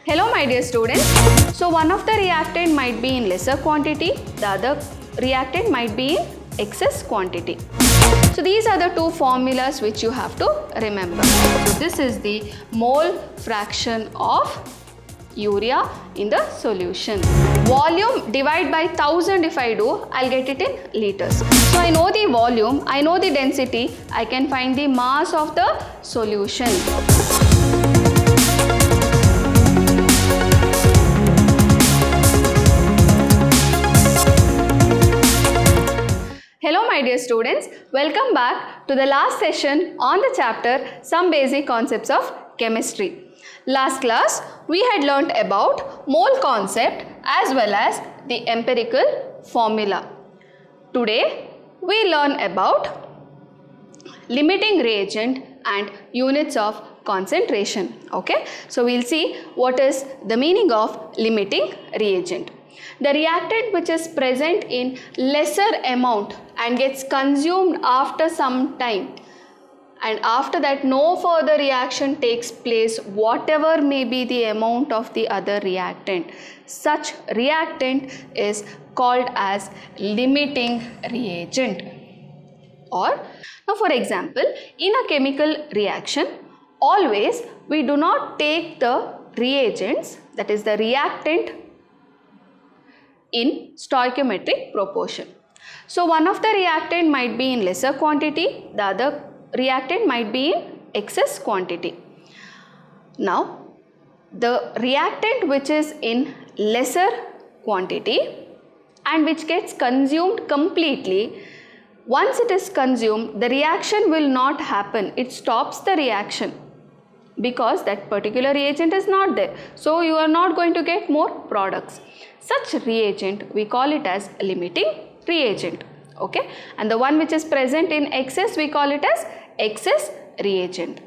Hello my dear students. So one of the reactant might be in lesser quantity, the other reactant might be in excess quantity. So these are the two formulas which you have to remember. So this is the mole fraction of urea in the solution. Volume divide by 1000 if I do, I'll get it in liters. So I know the volume, I know the density, I can find the mass of the solution. Hello my dear students, welcome back to the last session on the chapter Some Basic Concepts of Chemistry. Last class we had learnt about mole concept as well as the empirical formula. Today we learn about limiting reagent and units of concentration. Okay, so we'll see what is the meaning of limiting reagent. The reactant which is present in lesser amount and gets consumed after some time, and after that no further reaction takes place whatever may be the amount of the other reactant. Such reactant is called as limiting reagent. Or now for example, in a chemical reaction always we do not take the reagents, that is the reactant, in stoichiometric proportion. So one of the reactant might be in lesser quantity, the other reactant might be in excess quantity. Now the reactant which is in lesser quantity and which gets consumed completely, once it is consumed the reaction will not happen, it stops the reaction because that particular reagent is not there. So you are not going to get more products. Such reagent we call it as limiting reagent. Okay, and the one which is present in excess we call it as excess reagent.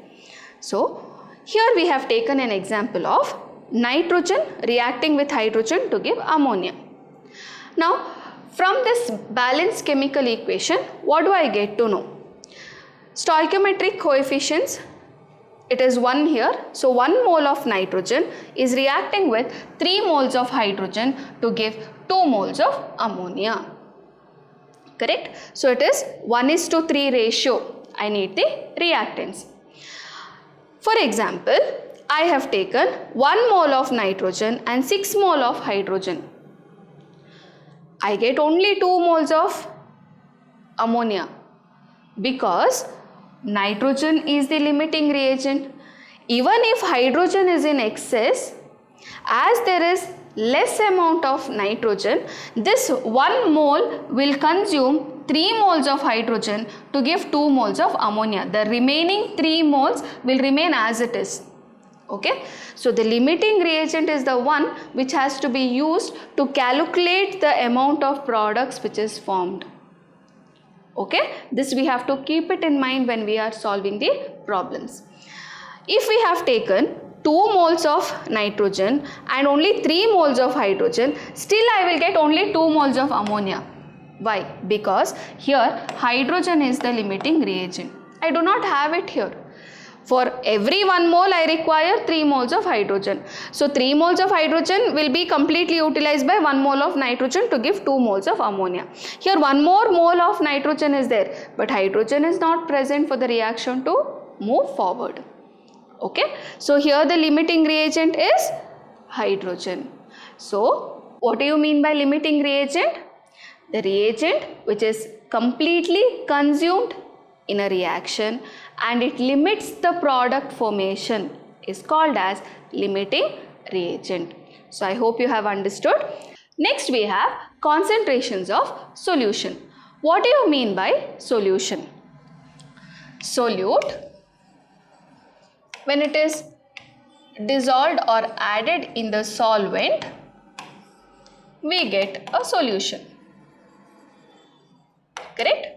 So here we have taken an example of nitrogen reacting with hydrogen to give ammonia. Now from this balanced chemical equation what do I get to know? Stoichiometric coefficients, it is 1 here. So 1 mole of nitrogen is reacting with 3 moles of hydrogen to give 2 moles of ammonia. Correct? So it is 1:3 ratio. I need the reactants. For example, I have taken 1 mole of nitrogen and 6 mole of hydrogen. I get only 2 moles of ammonia because nitrogen is the limiting reagent. Even if hydrogen is in excess, as there is less amount of nitrogen, this 1 mole will consume 3 moles of hydrogen to give 2 moles of ammonia. The remaining 3 moles will remain as it is. Okay, so the limiting reagent is the one which has to be used to calculate the amount of products which is formed. Okay, this we have to keep it in mind when we are solving the problems. If we have taken 2 moles of nitrogen and only 3 moles of hydrogen, still I will get only 2 moles of ammonia. Why? Because here hydrogen is the limiting reagent. I do not have it here. For every 1 mole I require 3 moles of hydrogen. So 3 moles of hydrogen will be completely utilized by 1 mole of nitrogen to give 2 moles of ammonia. Here 1 more mole of nitrogen is there, but hydrogen is not present for the reaction to move forward. Okay, so here the limiting reagent is hydrogen. So what do you mean by limiting reagent? The reagent which is completely consumed in a reaction and it limits the product formation is called as limiting reagent. So I hope you have understood. Next we have concentrations of solution. What do you mean by solution? Solute, when it is dissolved or added in the solvent, we get a solution. Correct?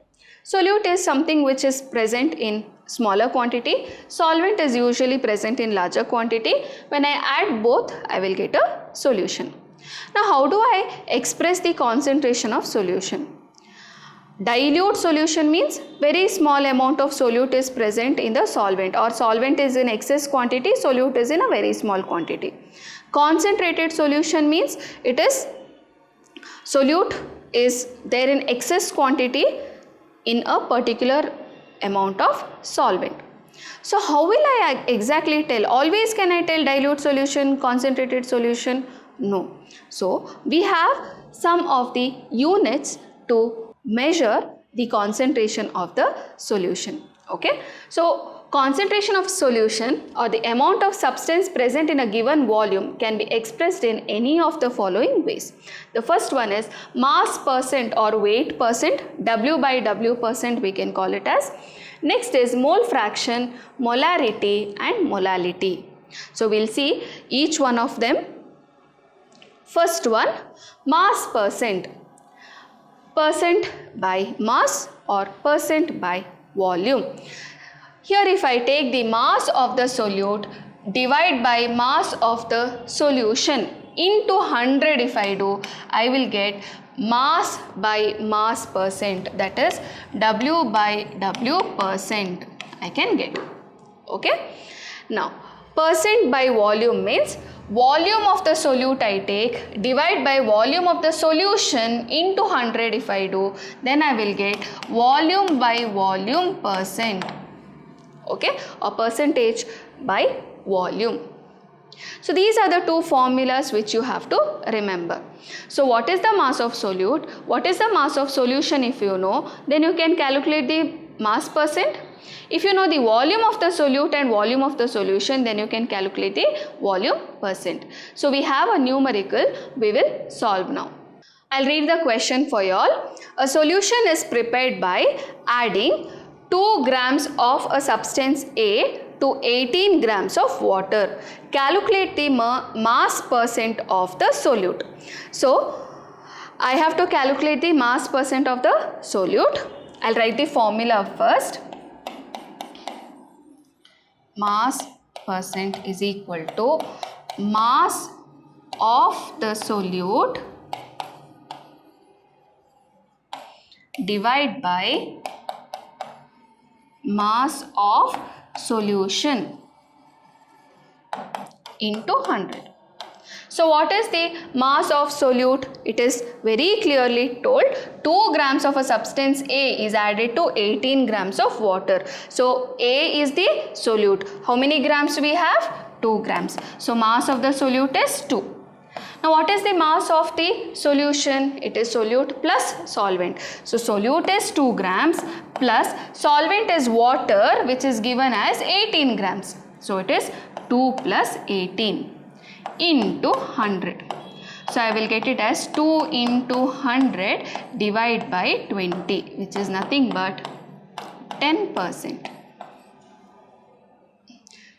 Solute is something which is present in smaller quantity. Solvent is usually present in larger quantity. When I add both, I will get a solution. Now, how do I express the concentration of solution? Dilute solution means very small amount of solute is present in the solvent, or solvent is in excess quantity, solute is in a very small quantity. Concentrated solution means it is solute is there in excess quantity in a particular amount of solvent. So how will I exactly tell? Always can I tell dilute solution, concentrated solution? No. So we have some of the units to measure the concentration of the solution. Okay. So concentration of solution or the amount of substance present in a given volume can be expressed in any of the following ways. The first one is mass percent or weight percent, W by W percent we can call it as. Next is mole fraction, molarity and molality. So we'll see each one of them. First one, mass percent. Percent by mass or percent by volume. Here if I take the mass of the solute divide by mass of the solution into 100 if I do, I will get mass by mass percent, that is W by W percent I can get. Okay. Now percent by volume means volume of the solute I take divide by volume of the solution into 100 if I do, then I will get volume by volume percent. Okay, or percentage by volume. So these are the two formulas which you have to remember. So what is the mass of solute? What is the mass of solution if you know? Then you can calculate the mass percent. If you know the volume of the solute and volume of the solution, then you can calculate the volume percent. So we have a numerical we will solve now. I'll read the question for you all. A solution is prepared by adding 2 grams of a substance A to 18 grams of water. Calculate the mass percent of the solute. So I have to calculate the mass percent of the solute. I'll write the formula first. Mass percent is equal to mass of the solute divided by mass of solution into 100. So what is the mass of solute? It is very clearly told 2 grams of a substance A is added to 18 grams of water. So A is the solute. How many grams we have? 2 grams. So mass of the solute is 2. Now what is the mass of the solution? It is solute plus solvent. So solute is 2 grams plus solvent is water which is given as 18 grams. So it is 2 plus 18 into 100. So I will get it as 2 into 100 divided by 20 which is nothing but 10%.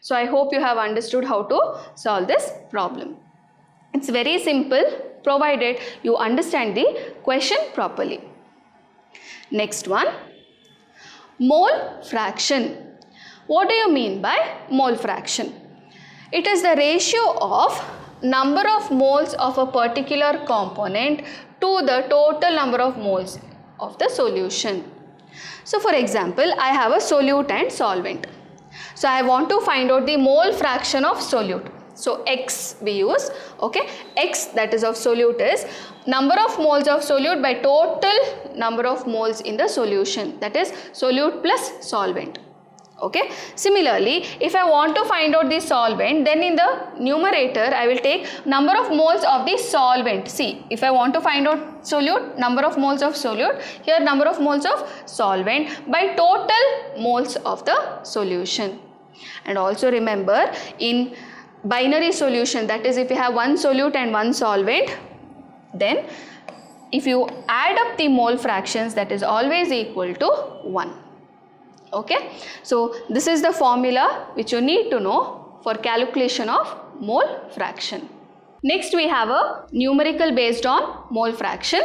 So I hope you have understood how to solve this problem. It's very simple provided you understand the question properly. Next one, mole fraction. What do you mean by mole fraction? It is the ratio of number of moles of a particular component to the total number of moles of the solution. So for example, I have a solute and solvent. So I want to find out the mole fraction of solute. So X we use, okay, X that is of solute is number of moles of solute by total number of moles in the solution, that is solute plus solvent. Okay. Similarly, if I want to find out the solvent, then in the numerator I will take number of moles of the solvent. See, if I want to find out solute, number of moles of solute, here number of moles of solvent by total moles of the solution. And also remember, in binary solution, that is if you have one solute and one solvent, then if you add up the mole fractions, that is always equal to 1. Okay. So this is the formula which you need to know for calculation of mole fraction. Next we have a numerical based on mole fraction.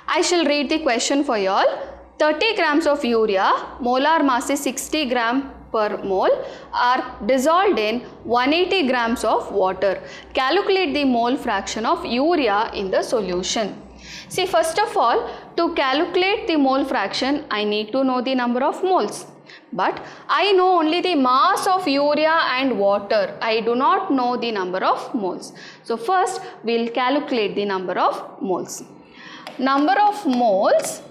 I shall read the question for you all. 30 grams of urea, molar mass is 60 gram per mole, are dissolved in 180 grams of water. Calculate the mole fraction of urea in the solution. See, first of all, to calculate the mole fraction, I need to know the number of moles. But I know only the mass of urea and water. I do not know the number of moles. So first we will calculate the number of moles. Number of moles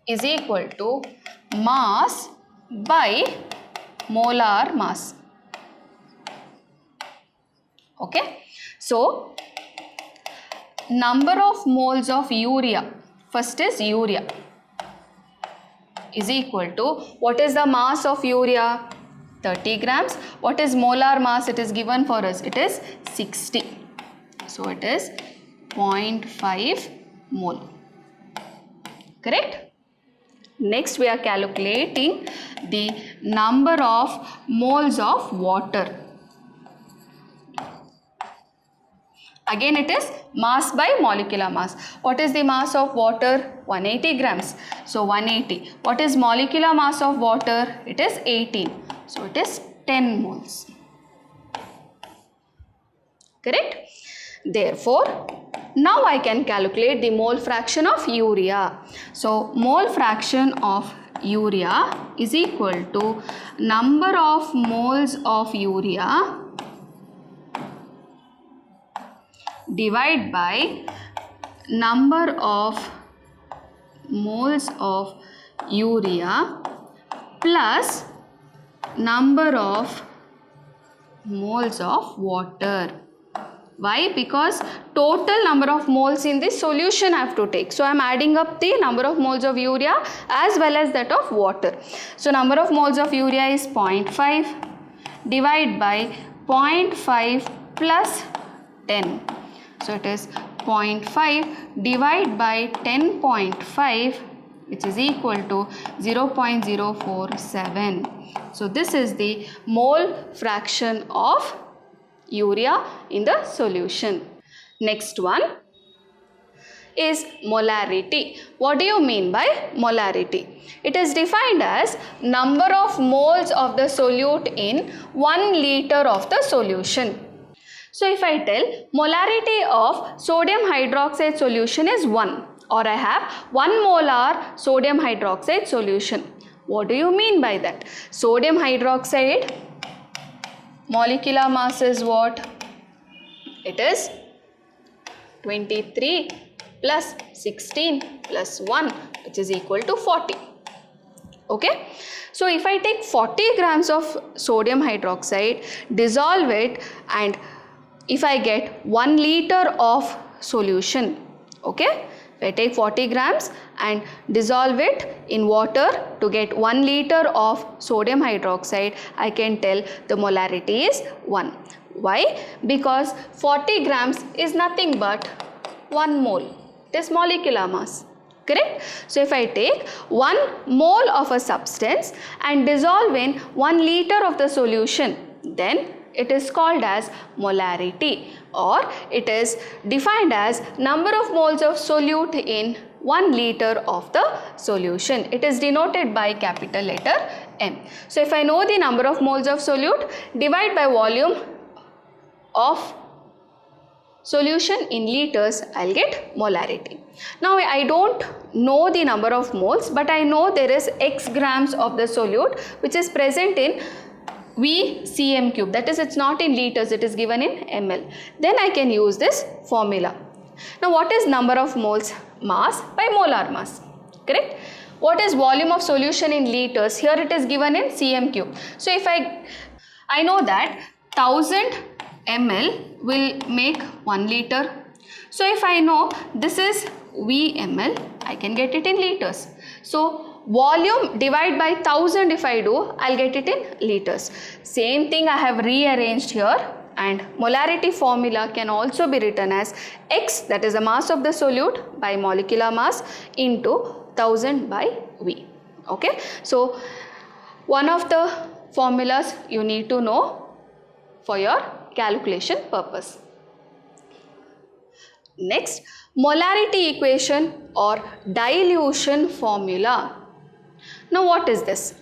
is equal to mass by molar mass. Okay. So number of moles of urea, first is urea, is equal to, what is the mass of urea? 30 grams. What is molar mass? It is given for us. It is 60. So it is 0.5 mole. Correct? Next we are calculating the number of moles of water. Again it is mass by molecular mass. What is the mass of water? 180 grams. So 180. What is molecular mass of water? It is 18. So it is 10 moles. Correct? Therefore, now I can calculate the mole fraction of urea. So mole fraction of urea is equal to number of moles of urea divide by number of moles of urea plus number of moles of water. Why? Because total number of moles in this solution I have to take. So I am adding up the number of moles of urea as well as that of water. So number of moles of urea is 0.5 divided by 0.5 plus 10. So it is 0.5 divided by 10.5, which is equal to 0.047. So this is the mole fraction of urea in the solution. Next one is molarity. What do you mean by molarity? It is defined as number of moles of the solute in 1 liter of the solution. So if I tell molarity of sodium hydroxide solution is 1, or I have 1 molar sodium hydroxide solution. What do you mean by that? Sodium hydroxide molecular mass is what? It is 23 plus 16 plus 1, which is equal to 40. Okay. So if I take 40 grams of sodium hydroxide, dissolve it, and if I get 1 liter of solution, okay, if I take 40 grams and dissolve it in water to get 1 liter of sodium hydroxide, I can tell the molarity is 1. Why? Because 40 grams is nothing but 1 mole. It is molecular mass. Correct? So if I take 1 mole of a substance and dissolve in 1 liter of the solution, then it is called as molarity, or it is defined as number of moles of solute in 1 liter of the solution. It is denoted by capital letter M. So if I know the number of moles of solute, divide by volume of solution in liters, I'll get molarity. Now I don't know the number of moles, but I know there is X grams of the solute which is present in VCm cube, that is, it's not in liters, it is given in ml. Then I can use this formula. Now what is number of moles? Mass by molar mass. Correct? What is volume of solution in liters? Here it is given in cm cube. So if I know that 1000 ml will make 1 liter. So if I know this is VML, I can get it in liters. So volume divided by 1000 if I do, I'll get it in liters. Same thing I have rearranged here, and molarity formula can also be written as X, that is the mass of the solute, by molecular mass into 1000 by V. Okay. So one of the formulas you need to know for your calculation purpose. Next, molarity equation or dilution formula. Now what is this?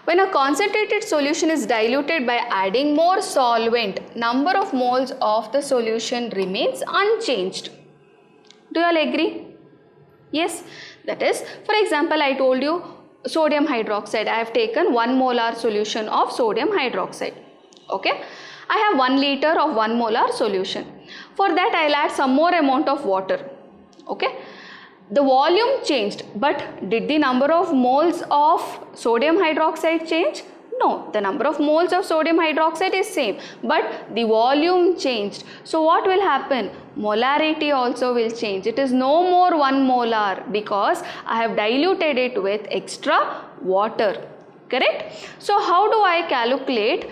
When a concentrated solution is diluted by adding more solvent, number of moles of the solution remains unchanged. Do you all agree? Yes. That is, for example, I told you sodium hydroxide. I have taken 1 molar solution of sodium hydroxide. Okay, I have 1 liter of 1 molar solution. For that I will add some more amount of water. Okay, the volume changed, but did the number of moles of sodium hydroxide change? No, the number of moles of sodium hydroxide is same, but the volume changed. So what will happen? Molarity also will change. It is no more 1 molar because I have diluted it with extra water. Correct? So how do I calculate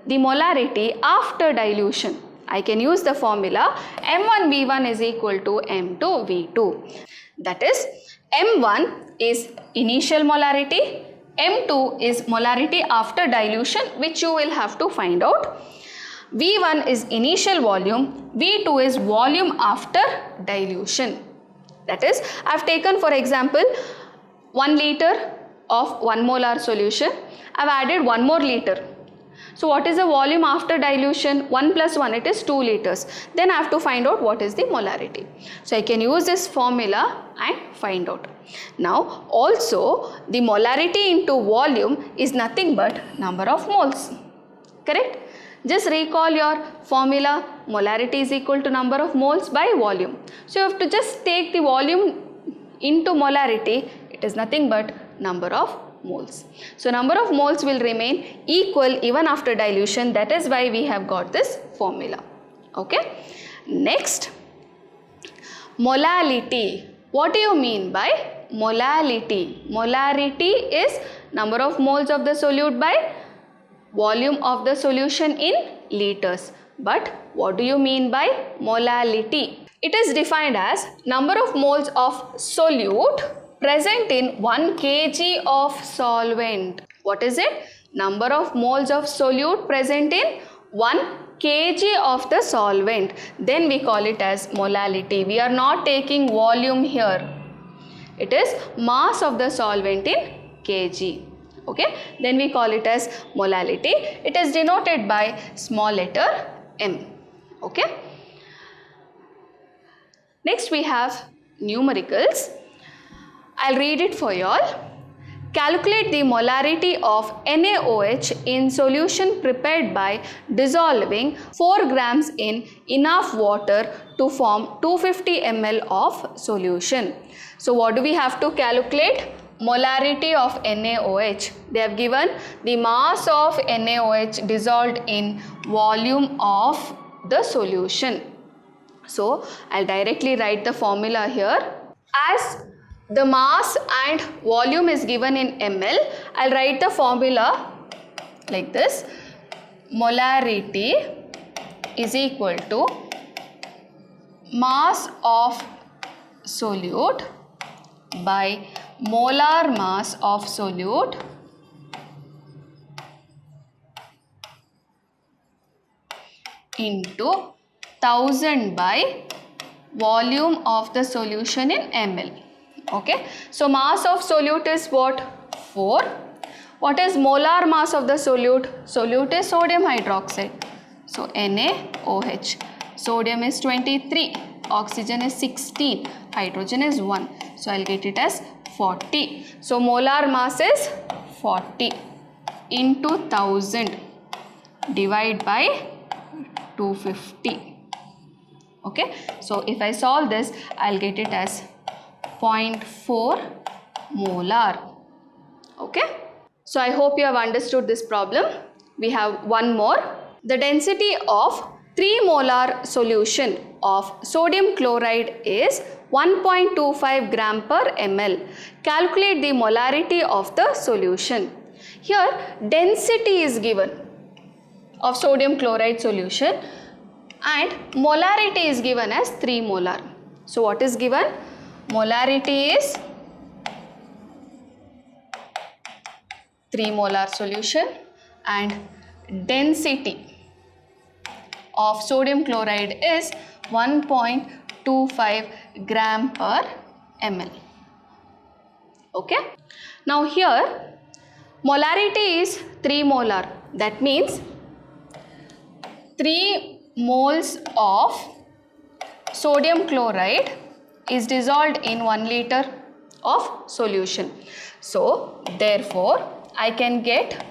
the molarity after dilution? I can use the formula M1V1 is equal to M2V2. That is, M1 is initial molarity, M2 is molarity after dilution, which you will have to find out. V1 is initial volume, V2 is volume after dilution. That is, I have taken for example 1 liter of 1 molar solution. I have added 1 more liter. So what is the volume after dilution? 1 plus 1, it is 2 liters. Then I have to find out what is the molarity. So I can use this formula and find out. Now also the molarity into volume is nothing but number of moles. Correct? Just recall your formula, molarity is equal to number of moles by volume. So you have to just take the volume into molarity, it is nothing but number of moles. So number of moles will remain equal even after dilution. That is why we have got this formula. Okay. Next, molality. What do you mean by molality? Molarity is number of moles of the solute by volume of the solution in liters. But what do you mean by molality? It is defined as number of moles of solute present in 1 kg of solvent. What is it? Number of moles of solute present in 1 kg of the solvent. Then we call it as molality. We are not taking volume here. It is mass of the solvent in kg. Okay. Then we call it as molality. It is denoted by small letter m. Okay. Next we have numericals. I'll read it for you all. Calculate the molarity of NaOH in solution prepared by dissolving 4 grams in enough water to form 250 ml of solution. So what do we have to calculate? Molarity of NaOH. They have given the mass of NaOH dissolved in volume of the solution. So I'll directly write the formula here. As the mass and volume is given in ml, I'll write the formula like this. Molarity is equal to mass of solute by molar mass of solute into 1000 by volume of the solution in ml. Okay, so mass of solute is what? 4. What is molar mass of the solute? Solute is sodium hydroxide. So NaOH. Sodium is 23. Oxygen is 16. Hydrogen is 1. So I'll get it as 40. So molar mass is 40 into 1000 divided by 250. Okay, so if I solve this, I'll get it as 0.4 molar. Okay, so I hope you have understood this problem. We have one more. The density of 3 molar solution of sodium chloride is 1.25 gram per ml. Calculate the molarity of the solution. Here density is given of sodium chloride solution and molarity is given as 3 molar. So what is given? Molarity is 3 molar solution and density of sodium chloride is 1.25 gram per ml. Okay. Now here molarity is 3 molar. That means 3 moles of sodium chloride is dissolved in 1 liter of solution. So therefore I can get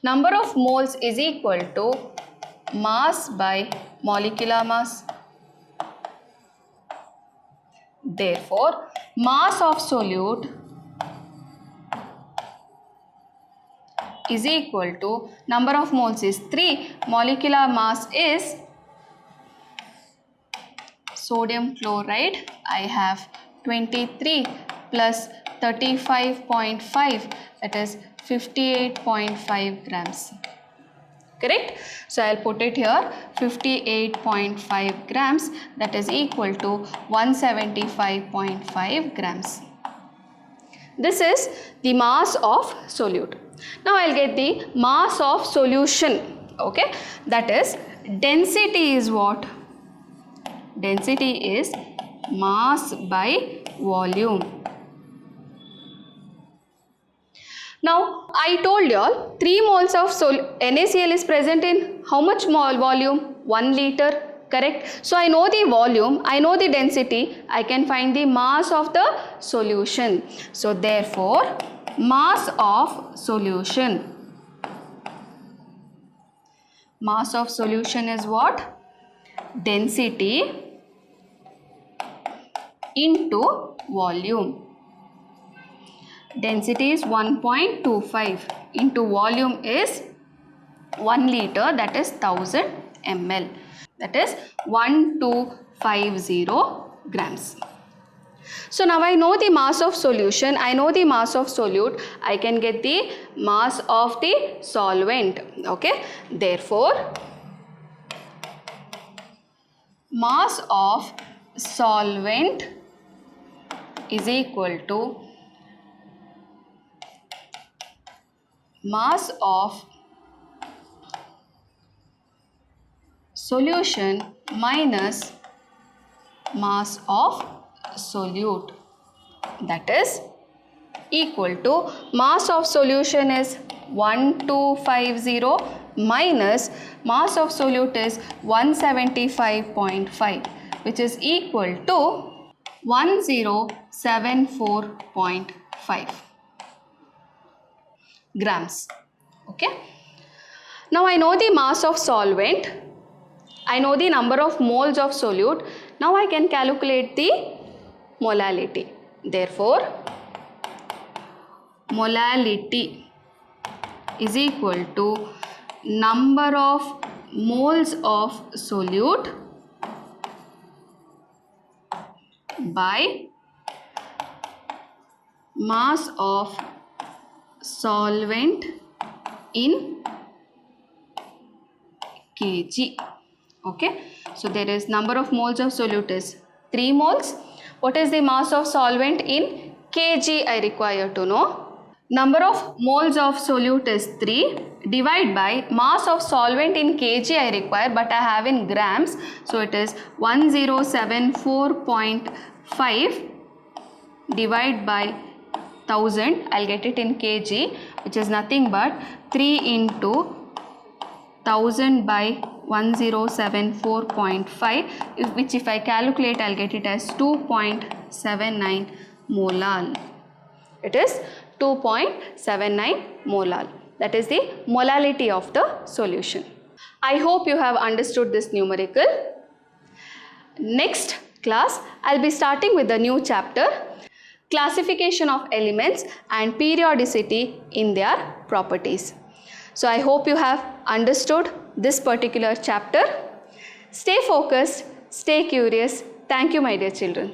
number of moles is equal to mass by molecular mass. Therefore mass of solute is equal to number of moles is 3, molecular mass is sodium chloride. I have 23 plus 35.5, that is 58.5 grams. Correct? So I'll put it here, 58.5 grams, that is equal to 175.5 grams. This is the mass of solute. Now I'll get the mass of solution. Okay, that is density is what? Density is mass by volume. Now I told you all 3 moles of NaCl is present in how much mole volume? 1 liter. Correct. So I know the volume, I know the density, I can find the mass of the solution. So therefore mass of solution. Mass of solution is what? Density into volume. Density is 1.25 into volume is 1 liter, that is 1000 ml. That is 1250 grams. So now I know the mass of solution, I know the mass of solute, I can get the mass of the solvent. Okay. Therefore, mass of solvent is equal to mass of solution minus mass of solute, that is equal to mass of solution is 1250 minus mass of solute is 175.5, which is equal to 1074.5 grams. Okay. Now I know the mass of solvent, I know the number of moles of solute. Now I can calculate the molality. Therefore molality is equal to number of moles of solute by mass of solvent in kg. Okay, so there is number of moles of solute is 3 moles. What is the mass of solvent in kg? I require to know. Number of moles of solute is 3, divide by mass of solvent in kg I require, but I have in grams, so it is 1074.5 divide by 1000, I'll get it in kg, which is nothing but 3 into 1000 by 1074.5, which if I calculate, I'll get it as 2.79 molal. It is 2.79 molal. That is the molality of the solution. I hope you have understood this numerical. Next class, I'll be starting with the new chapter, classification of elements and periodicity in their properties. So I hope you have understood this particular chapter. Stay focused, stay curious. Thank you, my dear children.